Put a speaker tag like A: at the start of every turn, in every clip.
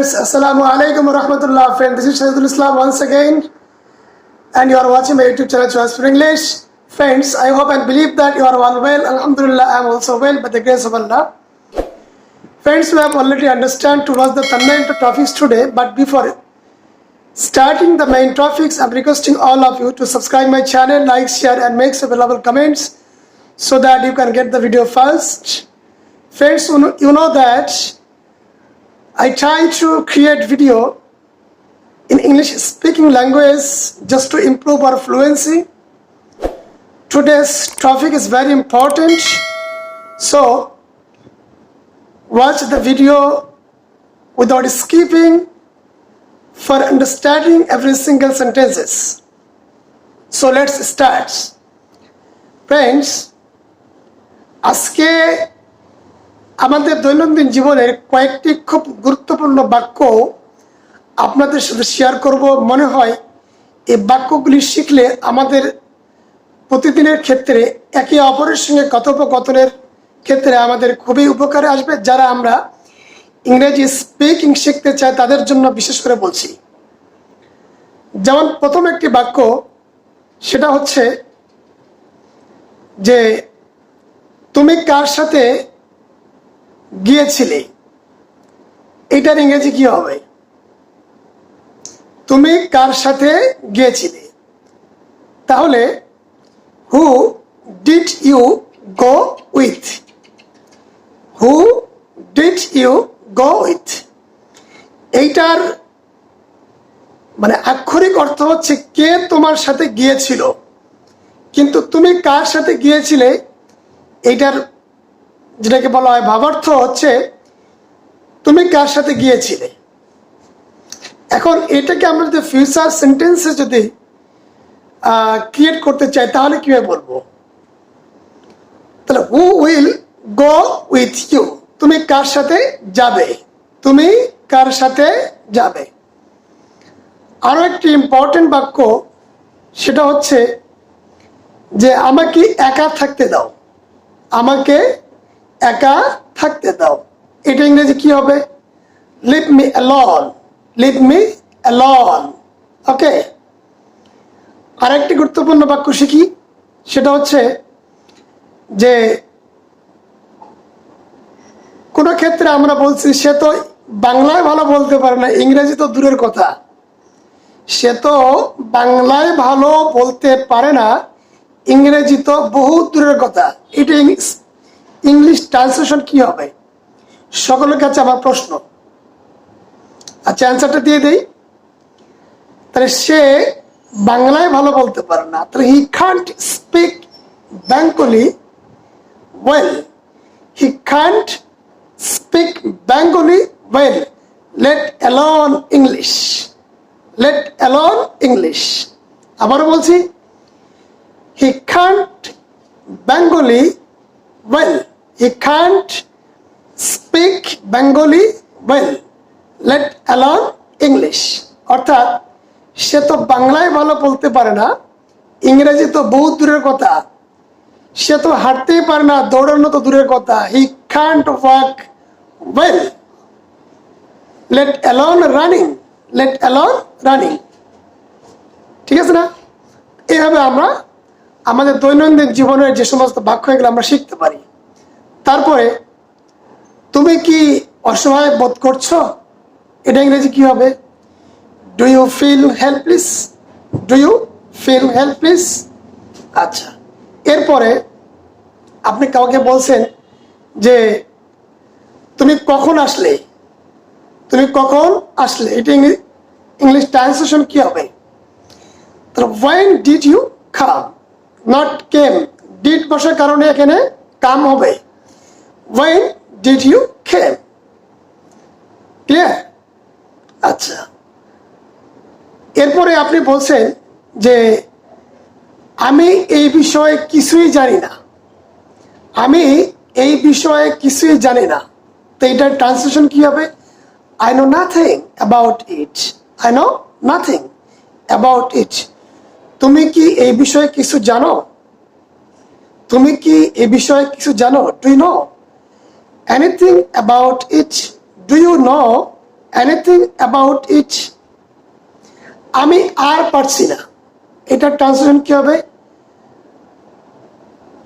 A: Friends, Assalamu alaikum wa rahmatullah. Friends, this is Shahidul Islam once again, and you are watching my YouTube channel Choice for English. Friends, I hope and believe that you are all well. Alhamdulillah, I am also well by the grace of Allah. Friends, we have already understand to watch the thumbnail to topics today, but before starting the main topics, I am requesting all of you to subscribe my channel, like, share, and make some valuable comments so that you can get the video first. Friends, you know that I try to create video in English speaking language just to improve our fluency. Today's topic is very important, so watch the video without skipping for understanding every single sentences. So let's start. Friends, আজকে আমাদের দৈনন্দিন জীবনের কয়েকটি খুব গুরুত্বপূর্ণ বাক্য আপনাদের সাথে শেয়ার করব। মনে হয় এই বাক্যগুলি শিখলে আমাদের প্রতিদিনের ক্ষেত্রে একে অপরের সঙ্গে কথোপকথনের ক্ষেত্রে আমাদের খুবই উপকারে আসবে। যারা আমরা ইংরেজি স্পিকিং শিখতে চাই তাদের জন্য বিশেষ করে বলছি। যেমন প্রথম একটি বাক্য, সেটা হচ্ছে যে তুমি কার সাথে গিয়েছিলে। এটার ইংরেজি কি হবে? তুমি কার সাথে গিয়েছিলে। তাহলে who did you go with, who did you go with. এইটার মানে আক্ষরিক অর্থ হচ্ছে কে তোমার সাথে গিয়েছিল, কিন্তু তুমি কার সাথে গিয়েছিলে এইটার যেটাকে বলা হয় ভাবার্থ হচ্ছে তুমি কার সাথে গিয়েছিলে। এখন এটাকে আমরা যদি ফিউচার সেন্টেন্সে যদি ক্রিয়েট করতে চাই তাহলে কিভাবে বলবো? তাহলে who will go with you, তুমি কার সাথে যাবে, তুমি কার সাথে যাবে। আরো একটি ইম্পর্টেন্ট বাক্য, সেটা হচ্ছে যে আমাকে একা থাকতে দাও, আমাকে একা থাকতে দাও। এটা ইংরেজি কি হবে? Leave me alone, leave me alone. Okay, আরেকটি গুরুত্বপূর্ণ বাক্য শিখি, সেটা হচ্ছে যে কোনো ক্ষেত্রে আমরা বলছি সে তো বাংলায় ভালো বলতে পারে না, ইংরেজি তো দূরের কথা। সে তো বাংলায় ভালো বলতে পারে না, ইংরেজি তো বহু দূরের কথা। এটা ইংলিশ ট্রান্সলেশন কি হবে? সকলের কাছে আমার প্রশ্ন। আচ্ছা, অ্যান্সারটা দিয়ে দেই। তাহলে সে বাংলায় ভালো বলতে পারে না, তাহলে হি কান্ট স্পিক বেঙ্গলি ওয়েল, হি Kant speak Bengali well, let alone English, let alone English. আবারও বলছি, হি Kant Bengali well, he can't speak Bengali well, let alone English. অর্থাৎ সে তো বাংলায় ভালো বলতে পারে না, ইংরেজি তো বহু দূরের কথা। সে তো হাঁটতেই পারে না, দৌড়ানো তো দূরের কথা। he can't walk well, let alone running, let alone running। ঠিক আছে না? এইভাবে আমরা আমাদের দৈনন্দিন জীবনের যে সমস্ত বাক্য এগুলো আমরা শিখতে পারি। তারপরে তুমি কি অসহায় বোধ করছো, এটা ইংরেজি কি হবে? Do you feel helpless, do you feel helpless. আচ্ছা, এরপরে আপনি কাউকে বলছেন যে তুমি কখন আসলে, তুমি কখন আসলে, এটা ইংলিশ ট্রান্সলেশন কি হবে? তাহলে when did you come, not came, did বসার কারণে এখানে কাম হবে। when did you came, clear? আচ্ছা, এরপরে আপনি বলছেন যে আমি এই বিষয়ে কিছুই জানি না, আমি এই বিষয়ে কিছুই জানি না। তো এটার ট্রান্সলেশন কি হবে? I know nothing about it, I know nothing about it। তুমি কি এই বিষয়ে কিছু জানো, তুমি কি এই বিষয়ে কিছু জানো? Do you know anything about it, do you know anything about it. আমি আর পারছি না, এটা ট্রান্সলেশন কি হবে?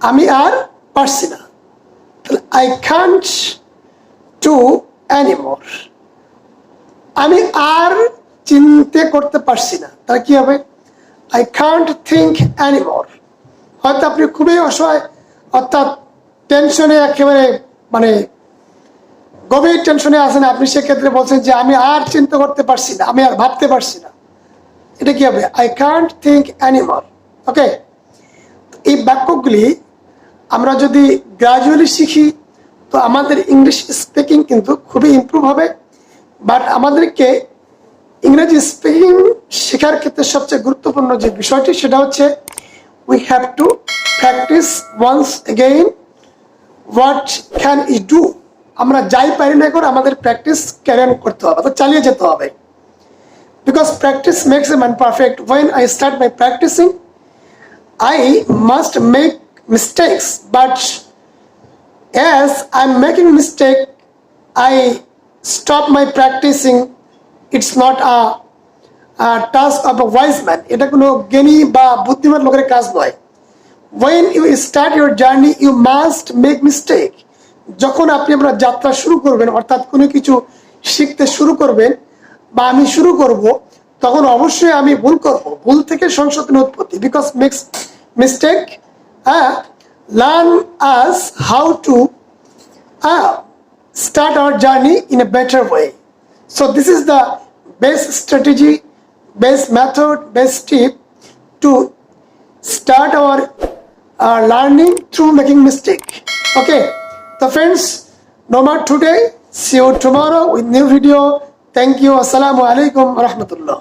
A: আমি আর পারছি না, তাহলে I can't do anymore. আমি আর চিন্তা করতে পারছি না, তাহলে কি হবে? I can't think anymore. হয়তো আপনি খুবই অসহায়, অর্থাৎ টেনশনে একেবারে মানে গভীর টেনশনে আছেন, আপনি সেক্ষেত্রে বলছেন যে আমি আর চিন্তা করতে পারছি না, আমি আর ভাবতে পারছি না, এটা কি হবে? I can't think anymore. ওকে, এই বাক্যগুলি আমরা যদি গ্রাজুয়ালি শিখি তো আমাদের ইংলিশ স্পিকিং কিন্তু খুবই ইমপ্রুভ হবে। বাট আমাদেরকে ইংরেজি স্পিকিং শেখার ক্ষেত্রে সবচেয়ে গুরুত্বপূর্ণ যে বিষয়টি সেটা হচ্ছে we have to practice once again. what can we do? আমরা যাই পারি না করে আমাদের প্র্যাকটিস ক্যারি অন করতে হবে, তো চালিয়ে যেতে হবে। because practice makes a man perfect. when I start my practicing I must make mistakes, but as I'm making mistake I stop my practicing. It's not a task of a wise man. এটা কোনো জ্ঞানী বা বুদ্ধিমান লোকের কাজ নয়। when you start your journey you must make mistake. যখন আপনি আপনার যাত্রা শুরু করবেন, অর্থাৎ কোনো কিছু শিখতে শুরু করবেন বা আমি শুরু করব, তখন অবশ্যই আমি ভুল করব, ভুল থেকে সংশোধনের উৎপত্তি। because makes mistake learn us how to start our journey in a better way. So this is the best strategy, best method, best tip to start our learning through making mistake. Okay, so friends, no more today. See you tomorrow with new video. Thank you. Assalamu alaikum wa rahmatullah.